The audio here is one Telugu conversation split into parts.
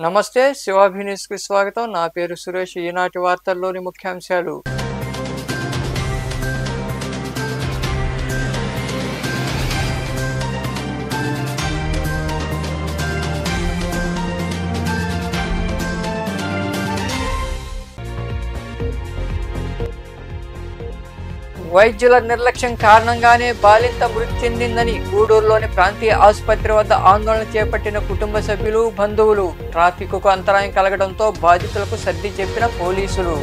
నమస్తే శివాభి న్యూస్ కి స్వాగతం. నా పేరు సురేష్. ఈనాటి వార్తల్లోని ముఖ్యాంశాలు. వైద్యుల నిర్లక్ష్యం కారణంగానే బాలింత మృతి చెందిందని గూడూరులోని ప్రాంతీయ ఆసుపత్రి వద్ద ఆందోళన చేపట్టిన కుటుంబ సభ్యులు, బంధువులు. ట్రాఫిక్కు అంతరాయం కలగడంతో బాధితులకు సర్ది చెప్పిన పోలీసులు.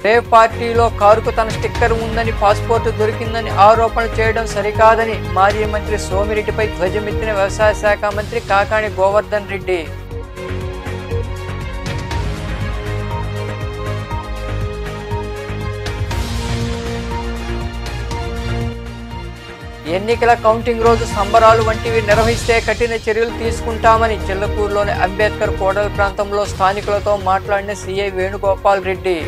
రేవ్ పార్టీలో కారుకు తన స్టిక్కర్ ఉందని, పాస్పోర్టు దొరికిందని ఆరోపణలు చేయడం సరికాదని మాజీ మంత్రి సోమిరెడ్డిపై ధ్వజమెత్తిన వ్యవసాయ శాఖ మంత్రి కాకాణి గోవర్ధన్ రెడ్డి. ఎన్నికల కౌంటింగ్ రోజు సంబరాలు వంటివి నిర్వహిస్తే కఠిన చర్యలు తీసుకుంటామని చిల్లకూరులోని అంబేద్కర్ కోడల ప్రాంతంలో స్థానికులతో మాట్లాడిన సీఐ వేణుగోపాల్ రెడ్డి.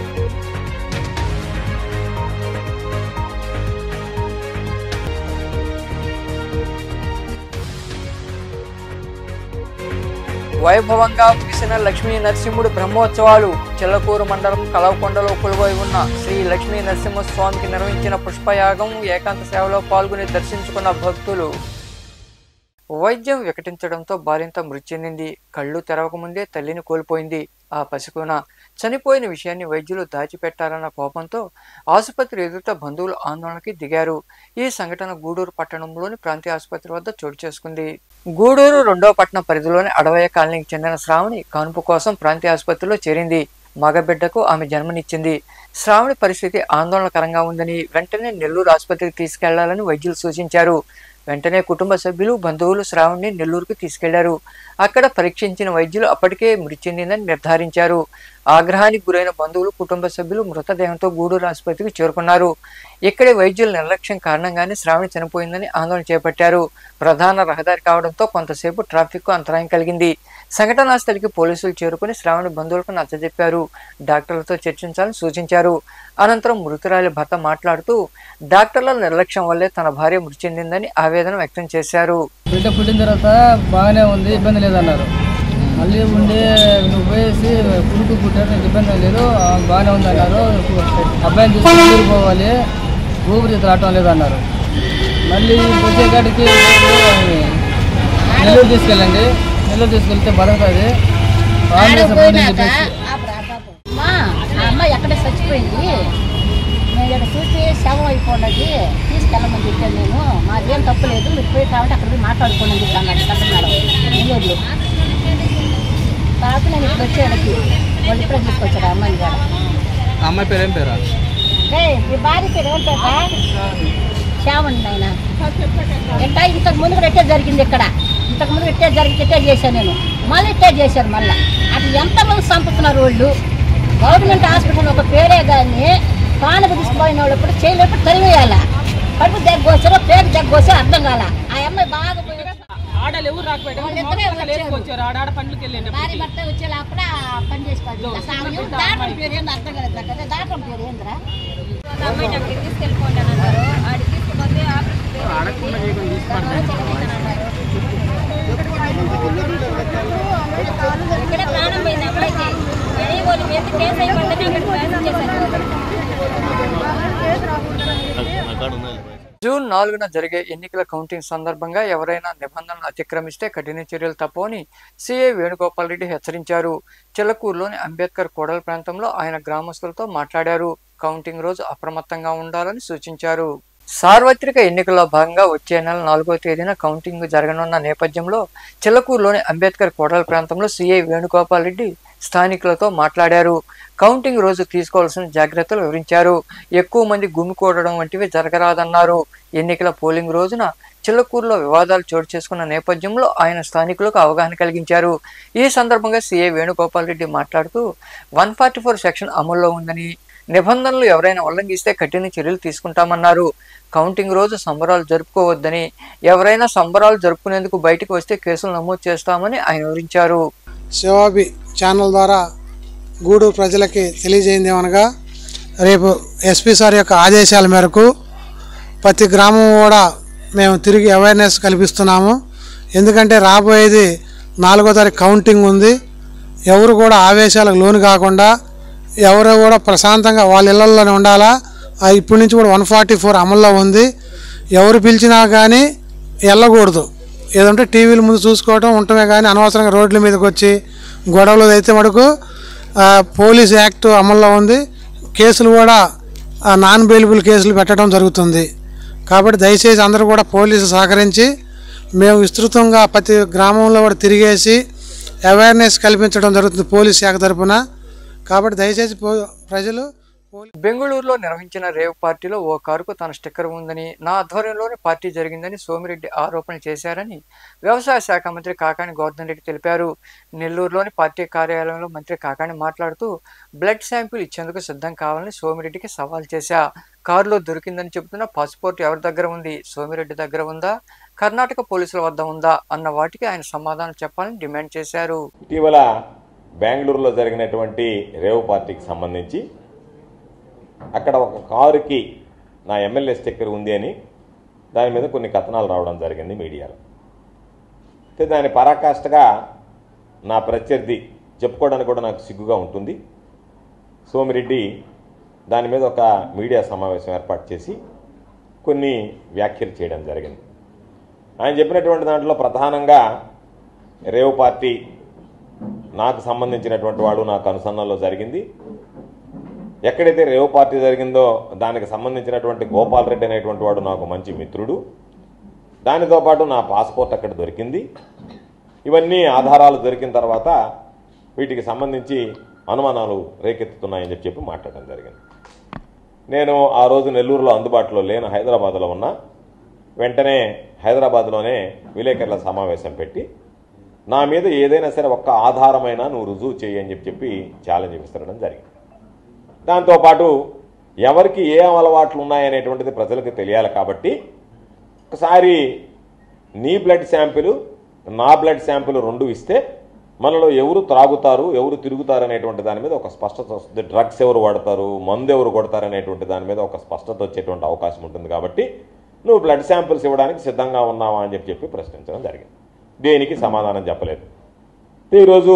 వైభవంగా ముగిసిన లక్ష్మీ నరసింహుడు బ్రహ్మోత్సవాలు. చిల్లకూరు మండలం కలవకొండలో కొలువై ఉన్న శ్రీ లక్ష్మీ నరసింహస్వామికి నిర్వహించిన పుష్పయాగం, ఏకాంత సేవలో పాల్గొని దర్శించుకున్న భక్తులు. వైద్యం వికటించడంతో బాలింత మృతి చెందింది. కళ్ళు తెరవకముందే తల్లిని కోల్పోయింది. ఆ పసికూన చనిపోయిన విషయాన్ని వైద్యులు దాచిపెట్టారన్న కోపంతో ఆసుపత్రి ఎదుట బంధువులు ఆందోళనకి దిగారు. ఈ సంఘటన గూడూరు పట్టణంలోని ప్రాంతీయ ఆసుపత్రి వద్ద చోటు చేసుకుంది. గూడూరు 2వ పట్టణ పరిధిలోని అడవయ్య కాలనీకి చెందిన శ్రావణి కాన్పు కోసం ప్రాంతీయ ఆసుపత్రిలో చేరింది. మగబిడ్డకు ఆమె జన్మనిచ్చింది. శ్రావణి పరిస్థితి ఆందోళనకరంగా ఉందని వెంటనే నెల్లూరు ఆసుపత్రికి తీసుకెళ్లాలని వైద్యులు సూచించారు. వెంటనే కుటుంబ సభ్యులు, బంధువులు శ్రావణిని నెల్లూరుకు తీసుకెళ్లారు. అక్కడ పరీక్షించిన వైద్యులు అప్పటికే మృతి చెందిందని నిర్ధారించారు. ఆగ్రహానికి గురైన బంధువులు, కుటుంబ సభ్యులు మృతదేహంతో గూడూరు ఆసుపత్రికి చేరుకున్నారు. ఇక్కడే వైద్యుల నిర్లక్ష్యం కారణంగానే శ్రావణి చనిపోయిందని ఆందోళన చేపట్టారు. ప్రధాన రహదారి కావడంతో కొంతసేపు ట్రాఫిక్ అంతరాయం కలిగింది. సంఘటనా స్థలికి పోలీసులు చేరుకుని శ్రావణి బంధువులకు నచ్చజెప్పారు. డాక్టర్లతో చర్చించాలని సూచించారు. అనంతరం మృతురాలి భర్త మాట్లాడుతూ డాక్టర్ల నిర్లక్ష్యం వల్లే తన భార్య మృతి చెందిందని ఆవేదన వ్యక్తం చేశారు. బిడ్డ పుట్టిన తర్వాత బాగానే ఉంది, ఇబ్బంది లేదన్నారు. మళ్ళీ ఉండి నువ్వు పోయేసి పురుగు పుట్టారు, నీకు ఇబ్బంది లేదు, బాగానే ఉంది అన్నారు. అబ్బాయిని తీసుకుని పోవాలి, ఊపిరితిత్తులు రావటం లేదన్నారు. మళ్ళీ వచ్చేకాడికి నెల్లూరు తీసుకెళ్ళండి, నెల్లూరు తీసుకెళ్తే బతుకుతుంది. అమ్మాయి ఎక్కడే చచ్చిపోయింది, నేను ఇక్కడ చూసి శవం అయిపోయినది తీసుకెళ్ళమని చెప్పాను. నేను మాదేం తప్పులేదు, మీరు పోయి కాబట్టి అక్కడ పోయి మాట్లాడుకోండి అన్నాడు కట్టన్నాడు నెల్లూరులో. తర్వాత నేను ఇప్పుడు వచ్చేవాళ్ళకి వాళ్ళు ఇప్పుడే తీసుకొచ్చారు ఆ అమ్మాయిని కూడా. అమ్మాయి పేరు ఏం పేరు? మీ భార్య పేరు ఏం పేరు? శ్యామండి ఆయన. ఎట్టా ఇంతకు ముందు కూడా ఎట్టే జరిగింది ఇక్కడ, ఇంతకు ముందు ఎట్టే జరిగి ఎట్టే చేశాను నేను, మళ్ళీ ఎట్టే చేశాను. మళ్ళీ అటు ఎంతమంది చంపుతున్నారు వాళ్ళు. గవర్నమెంట్ హాస్పిటల్ ఒక పేరే కానీ కానుక తీసుకుపోయిన వాళ్ళు ఎప్పుడు చేయలేప్పుడు తరివేయాల. కడుపు దగ్గర పేరు దగ్గర అర్థం కాల. ఆ అమ్మాయి బాగా పోయి ఆడలు ఎవరు రాకపోయారు, భార్య భర్త వచ్చేలాప్పుడు పని చేసుకోవాలి. డాక్టర్ పేరు ఏంది అర్థం కాలేదు. డాక్టర్ పేరు ఏంద్రా? అమ్మాయి అక్కడికి తీసుకెళ్ళిపోండి అన్నారు. ఆడికి తీసుకుపోతే ఇక్కడ ప్రాణం పోయింది అమ్మాయికి. కానీ వాళ్ళు మీద కేసు అయిపోయిందని అక్కడికి ప్రయాణం చేశారు. జూన్ 4న జరిగే ఎన్నికల కౌంటింగ్ సందర్భంగా ఎవరైనా నిబంధనలు అతిక్రమిస్తే కఠిన చర్యలు తప్పవని సీఐ వేణుగోపాల్ రెడ్డి హెచ్చరించారు. చిల్లకూరులోని అంబేద్కర్ కోడల ప్రాంతంలో ఆయన గ్రామస్తులతో మాట్లాడారు. కౌంటింగ్ రోజు అప్రమత్తంగా ఉండాలని సూచించారు. సార్వత్రిక ఎన్నికల్లో భాగంగా వచ్చే నెల 4వ తేదీన కౌంటింగ్ జరగనున్న నేపథ్యంలో చిల్లకూరులోని అంబేద్కర్ కోడల ప్రాంతంలో సీఐ వేణుగోపాల్ రెడ్డి స్థానికులతో మాట్లాడారు. కౌంటింగ్ రోజు తీసుకోవాల్సిన జాగ్రత్తలు వివరించారు. ఎక్కువ మంది గుమికూడడం వంటివి జరగరాదన్నారు. ఎన్నికల పోలింగ్ రోజున చిల్లకూరులో వివాదాలు చోటు చేసుకున్న నేపథ్యంలో ఆయన స్థానికులకు అవగాహన కలిగించారు. ఈ సందర్భంగా సీఐ వేణుగోపాల్ రెడ్డి మాట్లాడుతూ 144 సెక్షన్ అమల్లో ఉందని, నిబంధనలు ఎవరైనా ఉల్లంఘిస్తే కఠిన చర్యలు తీసుకుంటామన్నారు. కౌంటింగ్ రోజు సంబరాలు జరుపుకోవద్దని, ఎవరైనా సంబరాలు జరుపుకునేందుకు బయటకు వస్తే కేసులు నమోదు చేస్తామని ఆయన వివరించారు. శివాభి ఛానల్ ద్వారా గూడూరు ప్రజలకి తెలియజేయింది ఏమనగా, రేపు ఎస్పీ సార్ యొక్క ఆదేశాల మేరకు ప్రతి గ్రామం కూడా మేము తిరిగి అవేర్నెస్ కల్పిస్తున్నాము. ఎందుకంటే రాబోయేది 4వ తారీఖు కౌంటింగ్ ఉంది. ఎవరు కూడా ఆవేశాలకు లోను కాకుండా ఎవరు కూడా ప్రశాంతంగా వాళ్ళ ఇళ్లలోనే ఉండాలా. ఇప్పటి నుంచి కూడా 144 అమల్లో ఉంది. ఎవరు పిలిచినా కానీ వెళ్ళకూడదు. ఏదంటే టీవీల ముందు చూసుకోవటం ఉండటమే కానీ అనవసరంగా రోడ్ల మీదకి వచ్చి గొడవలు అయితే మటుకు పోలీస్ యాక్ట్ అమల్లో ఉంది. కేసులు కూడా నాన్ బెయిలబుల్ కేసులు పెట్టడం జరుగుతుంది. కాబట్టి దయచేసి అందరూ కూడా పోలీసు సహకరించి మేము విస్తృతంగా ప్రతి గ్రామంలో కూడా తిరిగేసి అవేర్నెస్ కల్పించడం జరుగుతుంది పోలీస్ శాఖ తరఫున. కాబట్టి దయచేసి ప్రజలు బెంగళూరులో నిర్వహించిన రేవ్ పార్టీలో ఓ కారుకు తన స్టిక్కర్ ఉందని, నా ఆధ్వర్యంలోనే పార్టీ జరిగిందని సోమిరెడ్డి ఆరోపణలు చేశారని వ్యవసాయ శాఖ మంత్రి కాకాని గోవర్ధన్ రెడ్డి తెలిపారు. నెల్లూరులోని పార్టీ కార్యాలయంలో మంత్రి కాకాని మాట్లాడుతూ బ్లడ్ శాంపిల్ ఇచ్చేందుకు సిద్ధం కావాలని సోమిరెడ్డికి సవాల్ చేశా. కారులో దొరికిందని చెబుతున్న పాస్పోర్ట్ ఎవరి దగ్గర ఉంది? సోమిరెడ్డి దగ్గర ఉందా? కర్ణాటక పోలీసుల వద్ద ఉందా? అన్న వాటికి ఆయన సమాధానం చెప్పాలని డిమాండ్ చేశారు. ఇటీవల బెంగళూరులో జరిగినటువంటి రేవ్ పార్టీకి సంబంధించి అక్కడ ఒక కారుకి నా ఎమ్మెల్యే స్టిక్కర్ ఉంది అని దాని మీద కొన్ని కథనాలు రావడం జరిగింది మీడియాలో. అయితే దాని పరాకాష్ఠగా నా ప్రత్యర్థి చెప్పుకోవడానికి కూడా నాకు సిగ్గుగా ఉంటుంది. సోమిరెడ్డి దాని మీద ఒక మీడియా సమావేశం ఏర్పాటు చేసి కొన్ని వ్యాఖ్యలు చేయడం జరిగింది. ఆయన చెప్పినటువంటి దాంట్లో ప్రధానంగా రేవ్ పార్టీ నాకు సంబంధించినటువంటి వాడు నాకు అనుసంధానంలో జరిగింది. ఎక్కడైతే రేవ్ పార్టీ జరిగిందో దానికి సంబంధించినటువంటి గోపాల్ రెడ్డి అనేటువంటి వాడు నాకు మంచి మిత్రుడు. దానితో పాటు నా పాస్పోర్ట్ అక్కడ దొరికింది. ఇవన్నీ ఆధారాలు దొరికిన తర్వాత వీటికి సంబంధించి అనుమానాలు రేకెత్తుతున్నాయని చెప్పి మాట్లాడడం జరిగింది. నేను ఆ రోజు నెల్లూరులో అందుబాటులో లేను, హైదరాబాద్లో ఉన్నా. వెంటనే హైదరాబాద్లోనే విలేకరుల సమావేశం పెట్టి నా మీద ఏదైనా సరే ఒక్క ఆధారమైనా నువ్వు రుజువు చేయి అని చెప్పి ఛాలెంజ్ విసరడం జరిగింది. దాంతోపాటు ఎవరికి ఏ అలవాట్లు ఉన్నాయనేటువంటిది ప్రజలకు తెలియాలి. కాబట్టి ఒకసారి నీ బ్లడ్ శాంపిల్ నా బ్లడ్ శాంపిల్ 2 ఇస్తే మనలో ఎవరు త్రాగుతారు ఎవరు తిరుగుతారు అనేటువంటి దాని మీద ఒక స్పష్టత వస్తుంది. డ్రగ్స్ ఎవరు వాడతారు, మందు ఎవరు కొడతారు అనేటువంటి దాని మీద ఒక స్పష్టత వచ్చేటువంటి అవకాశం ఉంటుంది. కాబట్టి నువ్వు బ్లడ్ శాంపిల్స్ ఇవ్వడానికి సిద్ధంగా ఉన్నావా అని చెప్పి ప్రశ్నించడం జరిగింది. దేనికి సమాధానం చెప్పలేదు. ఈరోజు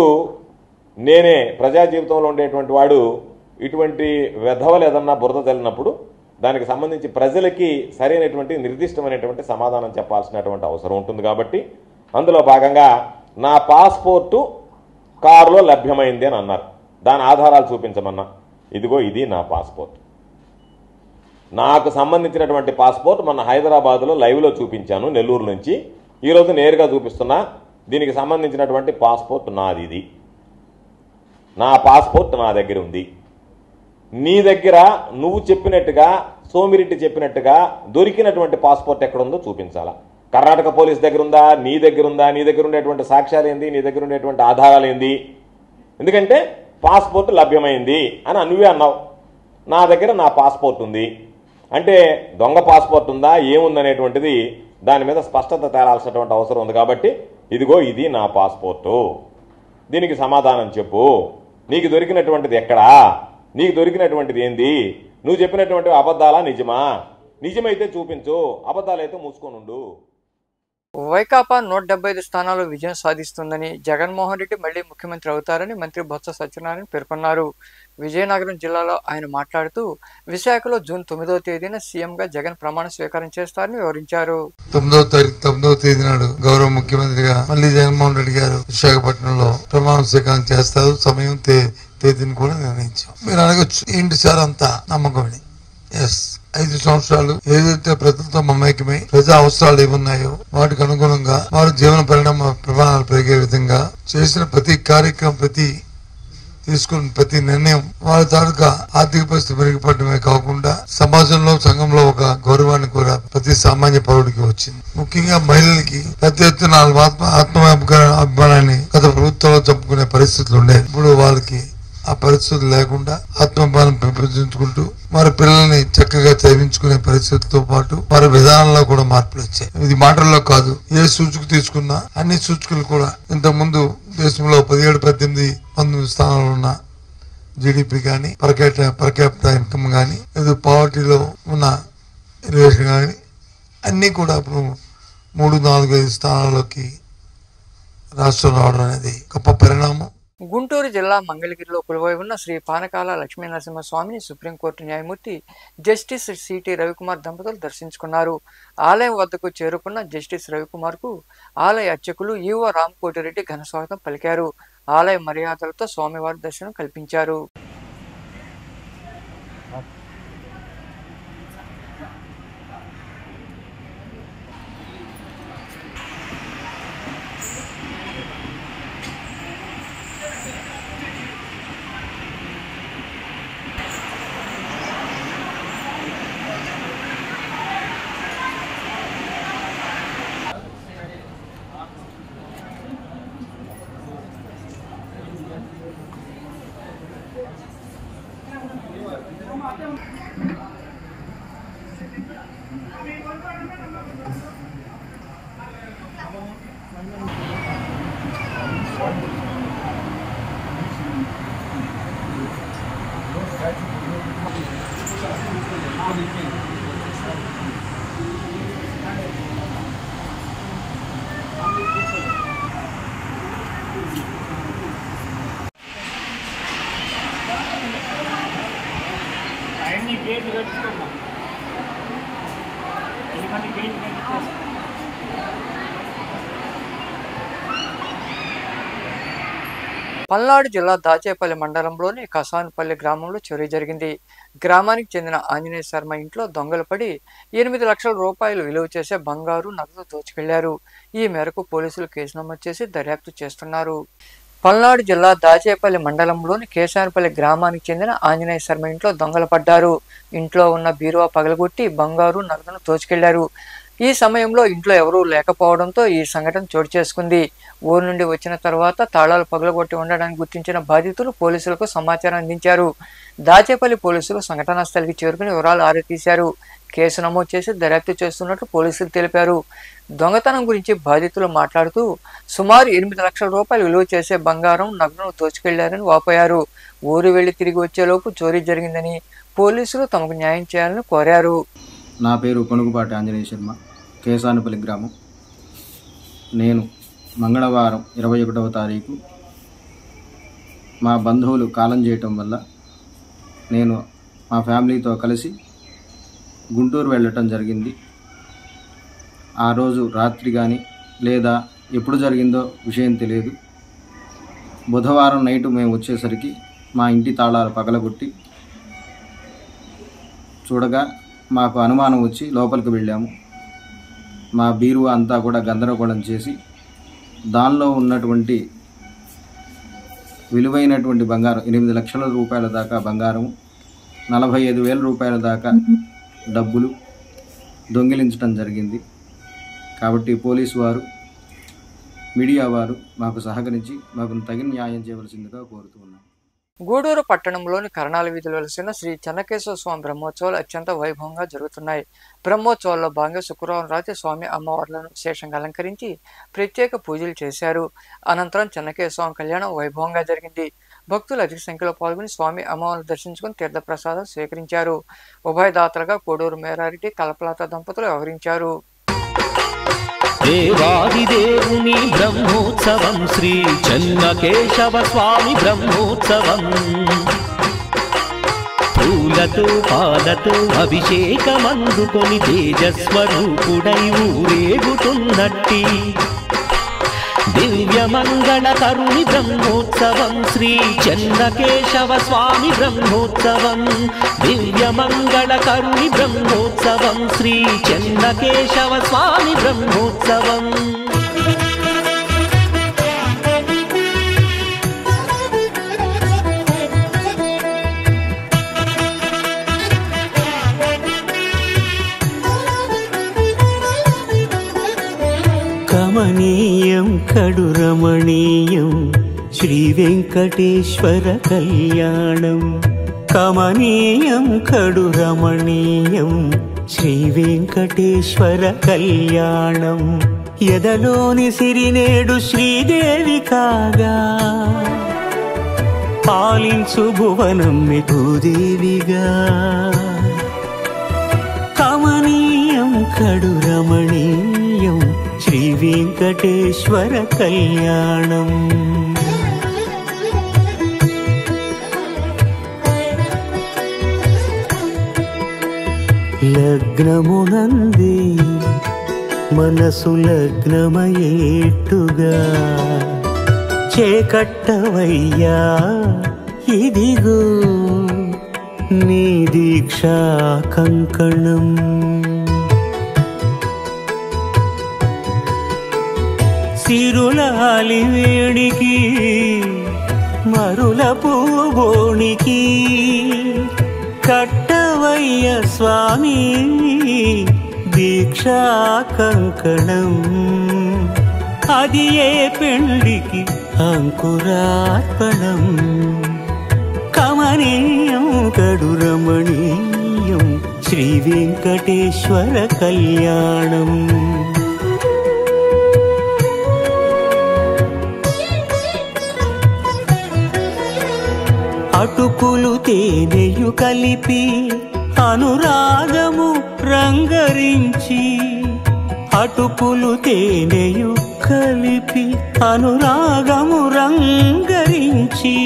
నేనే ప్రజా జీవితంలో ఉండేటువంటి వాడు ఇటువంటి వెధవలు ఏదన్నా బురద చల్లినప్పుడు దానికి సంబంధించి ప్రజలకి సరైనటువంటి నిర్దిష్టమైనటువంటి సమాధానం చెప్పాల్సినటువంటి అవసరం ఉంటుంది. కాబట్టి అందులో భాగంగా నా పాస్పోర్టు కారులో లభ్యమైంది అని అన్నారు. దాని ఆధారాలు చూపించమన్నా. ఇదిగో ఇది నా పాస్పోర్ట్. నాకు సంబంధించినటువంటి పాస్పోర్ట్ మొన్న హైదరాబాద్లో లైవ్లో చూపించాను నెల్లూరు నుంచి. ఈరోజు నేరుగా చూపిస్తున్నా. దీనికి సంబంధించినటువంటి పాస్పోర్ట్ నాది. ఇది నా పాస్పోర్ట్ నా దగ్గర ఉంది. నీ దగ్గర నువ్వు చెప్పినట్టుగా సోమిరెడ్డి చెప్పినట్టుగా దొరికినటువంటి పాస్పోర్ట్ ఎక్కడుందో చూపించాలా. కర్ణాటక పోలీస్ దగ్గర ఉందా, నీ దగ్గర ఉందా, నీ దగ్గర ఉండేటువంటి సాక్ష్యాలు ఏంది, నీ దగ్గర ఉండేటువంటి ఆధారాలు ఏంది? ఎందుకంటే పాస్పోర్ట్ లభ్యమైంది అని నువ్వే అన్నావు. నా దగ్గర నా పాస్పోర్ట్ ఉంది అంటే దొంగ పాస్పోర్ట్ ఉందా ఏముందనేటువంటిది దాని మీద స్పష్టత తేలాల్సినటువంటి అవసరం ఉంది. కాబట్టి ఇదిగో ఇది నా పాస్పోర్టు, దీనికి సమాధానం చెప్పు. నీకు దొరికినటువంటిది ఎక్కడా, నీకు దొరికినటువంటిది ఏంది, నువ్వు చెప్పినటువంటి అబద్ధాలా నిజమా? నిజమైతే చూపించు, అబద్ధాలైతే మూసుకొని ఉండు. వైకాపా 175 స్థానాల్లో విజయం సాధిస్తుందని, జగన్మోహన్ రెడ్డి మళ్లీ ముఖ్యమంత్రి అవుతారని మంత్రి బొత్స సత్యనారాయణ పేర్కొన్నారు. విజయనగరం జిల్లాలో ఆయన మాట్లాడుతూ విశాఖలో జూన్ 9వ తేదీన సీఎంగా జగన్ ప్రమాణ స్వీకారం చేస్తారని వివరించారు. 9వ తేదీ నాడు గౌరవ ముఖ్యమంత్రిగా మళ్లీ జగన్మోహన్ రెడ్డి గారు విశాఖపట్నంలో ప్రమాణ స్వీకారం చేస్తారు. సమయం తేదీని కూడా నిర్ణయించాం. మీరు అడగచ్చు ఏంటి సార్ అంత నమ్మకమని. ఎస్, 5 సంవత్సరాలు ఏదైతే ప్రజలతో మమేకమై ప్రజా అవసరాలు ఏమున్నాయో వాటికి అనుగుణంగా వారి జీవన ప్రమాణాలు పెరిగే విధంగా చేసిన ప్రతి కార్యక్రమం, తీసుకున్న ప్రతి నిర్ణయం వారి తాలూకా ఆర్థిక పరిస్థితి మెరుగుపడమే కాకుండా సమాజంలో సంఘంలో ఒక గౌరవాన్ని కూడా ప్రతి సామాన్య పౌరుడికి వచ్చింది. ముఖ్యంగా మహిళలకి పెద్ద ఎత్తున అభిమానాన్ని గత ప్రభుత్వంలో చంపుకునే పరిస్థితులు ఉండేవి. ఇప్పుడు వాళ్ళకి ఆ పరిస్థితులు లేకుండా ఆత్మభావం పెంపొందించుకుంటూ వారి పిల్లల్ని చక్కగా చదివించుకునే పరిస్థితులతో పాటు వారి విధానంలో కూడా మార్పులు వచ్చాయి. ఇది మాటల్లో కాదు, ఏ సూచిక తీసుకున్నా అన్ని సూచికలు కూడా ఇంతకుముందు దేశంలో 17, 18, 19 స్థానాలు ఉన్న జీడిపి కానీ పర్ క్యాపిటల్ ఇన్కమ్ కానీ, లేదు పావర్టీలో ఉన్న రిజర్వేషన్ కానీ అన్నీ కూడా ఇప్పుడు 3, 4, 5 స్థానాల్లోకి రాష్ట్రం రావడం అనేది గొప్ప పరిణామం. గుంటూరు జిల్లా మంగళగిరిలో కొలువై ఉన్న శ్రీ పానకాల లక్ష్మీ నరసింహస్వామిని సుప్రీంకోర్టు న్యాయమూర్తి జస్టిస్ సిటీ రవికుమార్ దంపతులు దర్శించుకున్నారు. ఆలయం వద్దకు చేరుకున్న జస్టిస్ రవికుమార్కు ఆలయ అర్చకులు ఈవో రామకోటిరెడ్డి ఘన స్వాగతం పలికారు. ఆలయ మర్యాదలతో స్వామివారి దర్శనం కల్పించారు. పల్నాడు జిల్లా దాచేపల్లి మండలంలోని కసాన్పల్లి గ్రామంలో చోరీ జరిగింది. గ్రామానికి చెందిన ఆంజనేయ శర్మ ఇంట్లో దొంగలు పడి 8 లక్షల రూపాయలు విలువ చేసే బంగారు నగదు దోచుకెళ్లారు. ఈ మేరకు పోలీసులు కేసు నమోదు చేసి దర్యాప్తు చేస్తున్నారు. పల్నాడు జిల్లా దాచేపల్లి మండలంలోని కేశానపల్లి గ్రామానికి చెందిన ఆంజనేయ శర్మ ఇంట్లో దొంగలు పడ్డారు. ఇంట్లో ఉన్న బీరువా పగలగొట్టి బంగారు నగదును దోచుకెళ్లారు. ఈ సమయంలో ఇంట్లో ఎవరూ లేకపోవడంతో ఈ సంఘటన చోటు చేసుకుంది. ఊరు నుండి వచ్చిన తర్వాత తాళాలు పగలగొట్టి ఉండడానికి గుర్తించిన బాధితులు పోలీసులకు సమాచారం అందించారు. దాచేపల్లి పోలీసులు సంఘటనా స్థలికి చేరుకుని వివరాలు ఆరా తీశారు. కేసు నమోదు చేసి దర్యాప్తు చేస్తున్నట్లు పోలీసులు తెలిపారు. దొంగతనం గురించి బాధితులు మాట్లాడుతూ సుమారు 8 లక్షల రూపాయలు విలువ చేసే బంగారం నగదును దోచుకెళ్లారని వాపోయారు. ఊరు వెళ్లి తిరిగి వచ్చేలోపు చోరీ జరిగిందని పోలీసులు తమకు న్యాయం చేయాలని కోరారు. నా పేరు కొనుగుపాటి ఆంజనేయ శర్మ, కేశానపల్లి గ్రామం. నేను మంగళవారం 21వ తారీఖు మా బంధువులు కాలం చేయటం వల్ల నేను మా ఫ్యామిలీతో కలిసి గుంటూరు వెళ్ళటం జరిగింది. ఆ రోజు రాత్రి కానీ లేదా ఎప్పుడు జరిగిందో విషయం తెలియదు. బుధవారం నైటు మేము వచ్చేసరికి మా ఇంటి తాళాలు పగలగొట్టి చూడగా మాకు అనుమానం వచ్చి లోపలికి వెళ్ళాము. మా బీరువా అంతా కూడా గందరగోళం చేసి దానిలో ఉన్నటువంటి విలువైనటువంటి బంగారం 8 లక్షల రూపాయల దాకా బంగారం, 45,000 రూపాయల దాకా డబ్బులు దొంగిలించడం జరిగింది. కాబట్టి పోలీసు వారు, మీడియా వారు మాకు సహకరించి మాకు తగిన న్యాయం చేయవలసిందిగా కోరుతున్నాం. గూడూరు పట్టణంలోని కరణాల వీధిలో వెలిసిన శ్రీ చెన్నకేశవ స్వామి బ్రహ్మోత్సవాలు అత్యంత వైభవంగా జరుగుతున్నాయి. బ్రహ్మోత్సవాల్లో భాగంగా శుక్రవారం రాత్రి స్వామి అమ్మవార్లను విశేషంగా అలంకరించి ప్రత్యేక పూజలు చేశారు. అనంతరం చెన్నకేశవ స్వామి కళ్యాణం వైభవంగా జరిగింది. భక్తులు అధిక సంఖ్యలో పాల్గొని స్వామి అమ్మవారిని దర్శించుకుని తీర్థప్రసాదం స్వీకరించారు. ఉభయదాతలుగా కోడూరు మేరారెడ్డి, కల్పలత దంపతులు వ్యవహరించారు. దేవాదిదేవుని బ్రహ్మోత్సవం శ్రీ చెన్నకేశవ స్వామి బ్రహ్మోత్సవం పూలతో పాలతో అభిషేకమందుకొని తేజస్వరూపుడై ఊరేగుతున్నట్టి దివ్యమంగళకరుని బ్రహ్మోత్సవం శ్రీ చెన్నకేశవ స్వామి బ్రహ్మోత్సవం దివ్యమంగళకరుని బ్రహ్మోత్సవం శ్రీ చెన్నకేశవ స్వామి బ్రహ్మోత్సవం. కమనీయం కడురమణీయం శ్రీ వెంకటేశ్వర కళ్యాణం. కమనీయం కడురమణీయం శ్రీ వెంకటేశ్వర కళ్యాణం. ఎదలోని సిరినేడు శ్రీదేవి కాగా పాలించు భువనం భూదేవిగా. కమనీయం కడు రమణీయం శ్రీ వెంకటేశ్వర కళ్యాణం. లగ్నమునంది మనసు లగ్నమయేట్టుగా చేకట్టవయ్యా ఇదిగో నీ దీక్షా కంకణం. సిరులాలి వేడికి మరుల పూబోనికి కట్టవయ్య స్వామి దీక్షా కంకణం. అది ఏ పెళ్లికి అంకురార్పణం. కమనీయం కడు రమణీయం శ్రీ వెంకటేశ్వర కళ్యాణం. అటుకులు తేనెయు కలిపి అనురాగము రంగరించి. అటుకులు తేనెయు కలిపి అనురాగము రంగరించి.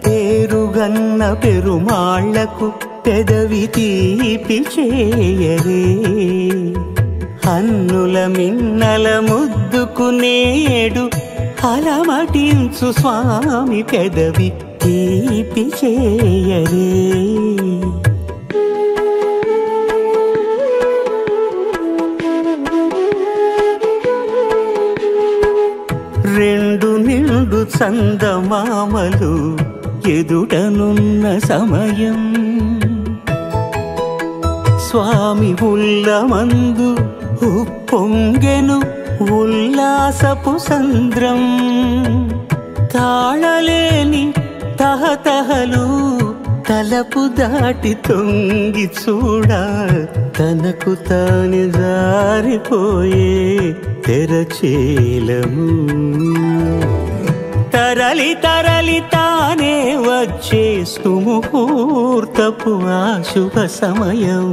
పేరుగన్న పెరుమాళ్లకు పెదవి తీపి చేయరే. అన్నుల మిన్నల ముద్దుకు నేడు అలమటించు స్వామి పెదవి తీపి చేయరే. రెండు నిండు చందమామలు ఎదుటనున్న సమయం. స్వామి ఉల్లమందు ఉప్పొంగెను ఉల్లాసపు సంద్రం. తాళలేని తహతహలు తలపు దాటి తొంగి చూడ. తనకు తాని జారిపోయే తెరచేలము. తరలి తరలి తానే వచ్చే సుముహూర్తపు ఆ శుభ సమయం.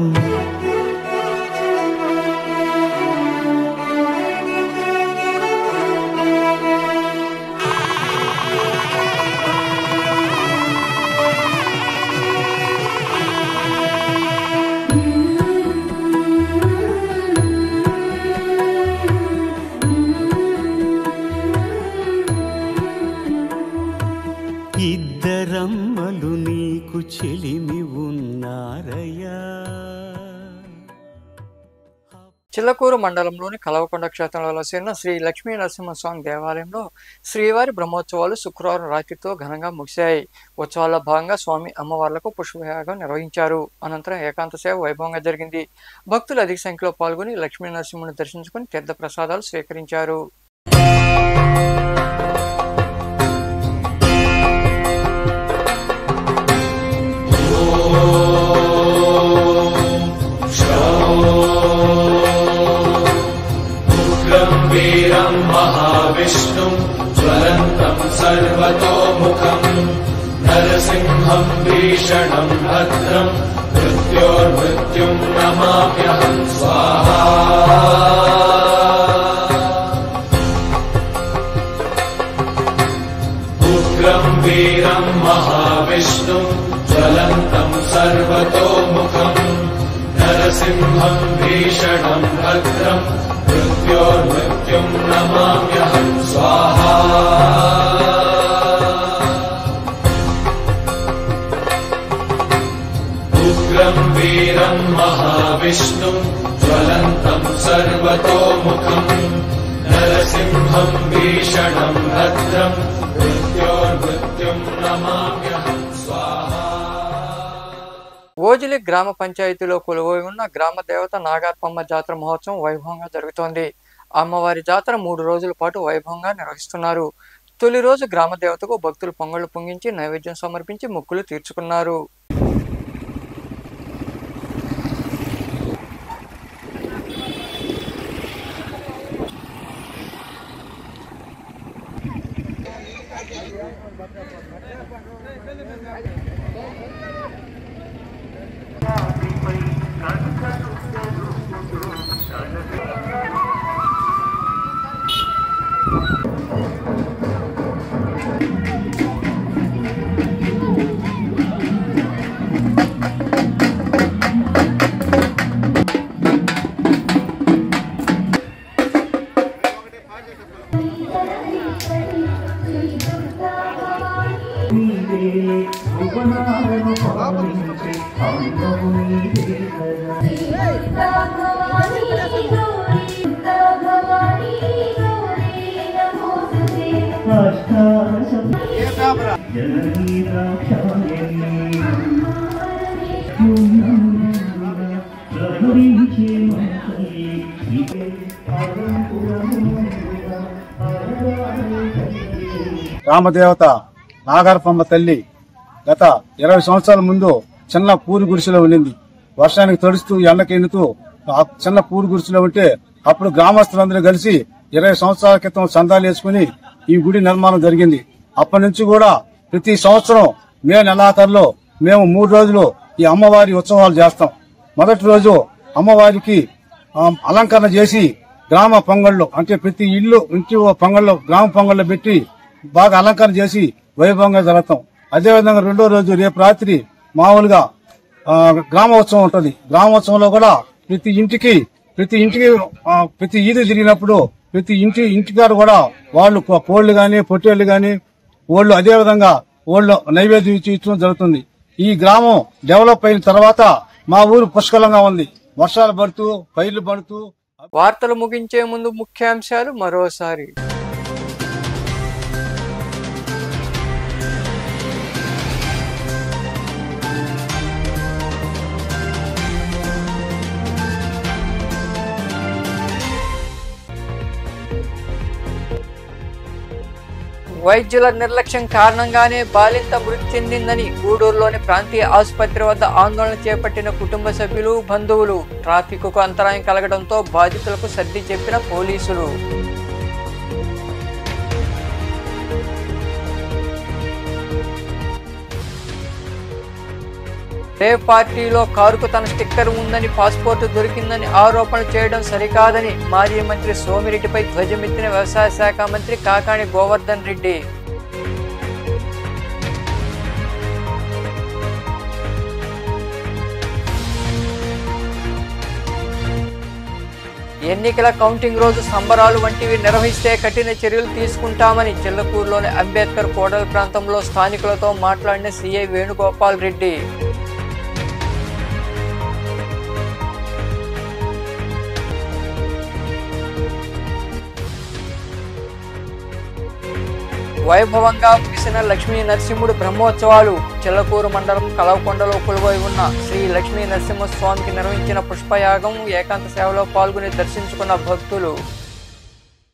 ఇద్దరమ్మలు నీకు చెలిమి ఉన్నారయ్యా. చిల్లకూరు మండలంలోని కలవకొండ క్షేత్రంలో చేరిన శ్రీ లక్ష్మీ నరసింహస్వామి దేవాలయంలో శ్రీవారి బ్రహ్మోత్సవాలు శుక్రవారం రాత్రితో ఘనంగా ముగిశాయి. ఉత్సవాల్లో భాగంగా స్వామి అమ్మవార్లకు పుష్పయాగం నిర్వహించారు. అనంతరం ఏకాంత సేవ వైభవంగా జరిగింది. భక్తులు అధిక సంఖ్యలో పాల్గొని లక్ష్మీ నరసింహుని దర్శించుకుని తీర్థ ప్రసాదాలు స్వీకరించారు. వీరం మహావిష్ణుం జ్వలంతం సర్వతోముఖం నరసింహం భీషణం భద్రం మృత్యోర్మృత్యుం నమామ్యహం స్వాహా. ఉగ్రం వీరం మహావిష్ణుం జ్వలంతం సర్వతోముఖం నరసింహం భీషణం భద్రం మృత్యోర్మృత్యుం నమామ్యహం స్వాహా. ఉగ్రం వీరం మహావిష్ణుం జ్వలంతం సర్వతోముఖం నరసింహం భీషణం భద్రం మృత్యోర్మృత్యుం నమామ్యహం స్వాహా. ఓజిలి గ్రామ పంచాయతీలో కొలువై ఉన్న గ్రామ దేవత నాగార్పమ్మ జాతర మహోత్సవం వైభవంగా జరుగుతోంది. అమ్మవారి జాతర 3 రోజుల పాటు వైభవంగా నిర్వహిస్తున్నారు. తొలి రోజు గ్రామ దేవతకు భక్తులు పొంగళ్లు పొంగించి నైవేద్యం సమర్పించి మొక్కులు తీర్చుకున్నారు. రామదేవత నాగరపమ్మ తల్లి గత 20 సంవత్సరాల ముందు చిన్న పూరి గుడిసెలో ఉండింది. వర్షానికి తడుస్తూ ఎండకి ఎండుతూ చిన్న పూరి గుడిసెలో ఉంటే అప్పుడు గ్రామస్తులందరూ కలిసి 20 సంవత్సరాల క్రితం చందాలు వేసుకుని ఈ గుడి నిర్మాణం జరిగింది. అప్పటి నుంచి కూడా ప్రతి సంవత్సరం మే నెలాఖరులో మేము 3 రోజులు ఈ అమ్మవారి ఉత్సవాలు చేస్తాం. మొదటి రోజు అమ్మవారికి అలంకరణ చేసి గ్రామ పొంగళ్ళు అంటే ప్రతి ఇంటి పొంగళ్ళు గ్రామ పొంగళ్ళు పెట్టి బాగా అలంకరణ చేసి వైభవంగా జరుగుతాం. అదేవిధంగా రెండో రోజు రేపు రాత్రి మామూలుగా గ్రామోత్సవం ఉంటుంది. గ్రామోత్సవంలో కూడా ప్రతి ఇంటికి ప్రతి ఈది తిరిగినప్పుడు ప్రతి ఇంటికాడ కూడా వాళ్ళు కోళ్లు గాని పొట్టేళ్లు గాని ఓళ్ళు అదేవిధంగా ఓళ్ళు నైవేద్యం ఇచ్చడం జరుగుతుంది. ఈ గ్రామం డెవలప్ అయిన తర్వాత మా ఊరు పుష్కలంగా ఉంది. వర్షాలు పడుతూ పైర్లు పడుతూ. వార్తలు ముగించే ముందు ముఖ్యాంశాలు మరోసారి. వైద్యుల నిర్లక్ష్యం కారణంగానే బాలింత మృతి చెందిందని గూడూరులోని ప్రాంతీయ ఆసుపత్రి వద్ద ఆందోళన చేపట్టిన కుటుంబ సభ్యులు, బంధువులు. ట్రాఫిక్కు అంతరాయం కలగడంతో బాధితులకు సర్ది చెప్పిన పోలీసులు. రేవ్ పార్టీలో కారుకు తన స్టిక్కర్ ఉందని, పాస్పోర్టు దొరికిందని ఆరోపణలు చేయడం సరికాదని మాజీ మంత్రి సోమిరెడ్డిపై ధ్వజమెత్తిన వ్యవసాయ శాఖ మంత్రి కాకాణి గోవర్ధన్ రెడ్డి. ఎన్నికల కౌంటింగ్ రోజు సంబరాలు వంటివి నిర్వహిస్తే కఠిన చర్యలు తీసుకుంటామని చిల్లకూరులోని అంబేద్కర్ కోడల ప్రాంతంలో స్థానికులతో మాట్లాడిన సీఐ వేణుగోపాల్ రెడ్డి. వైభవంగా ముగిసిన లక్ష్మీ నరసింహుడు బ్రహ్మోత్సవాలు. చిల్లకూరు మండలం కలవకొండలో కొలువై ఉన్న శ్రీ లక్ష్మీ నరసింహస్వామికి నిర్వహించిన పుష్పయాగం, ఏకాంత సేవలో పాల్గొని దర్శించుకున్న భక్తులు.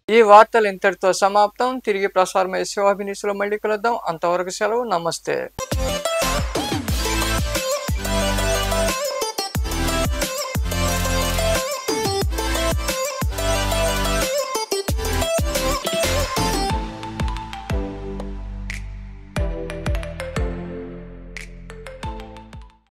ఈ వార్తలు ఇంతటితో సమాప్తం. తిరిగి ప్రసారమయ్యే శివాభినీసులో మళ్ళీ కలుద్దాం. అంతవరకు సెలవు. నమస్తే.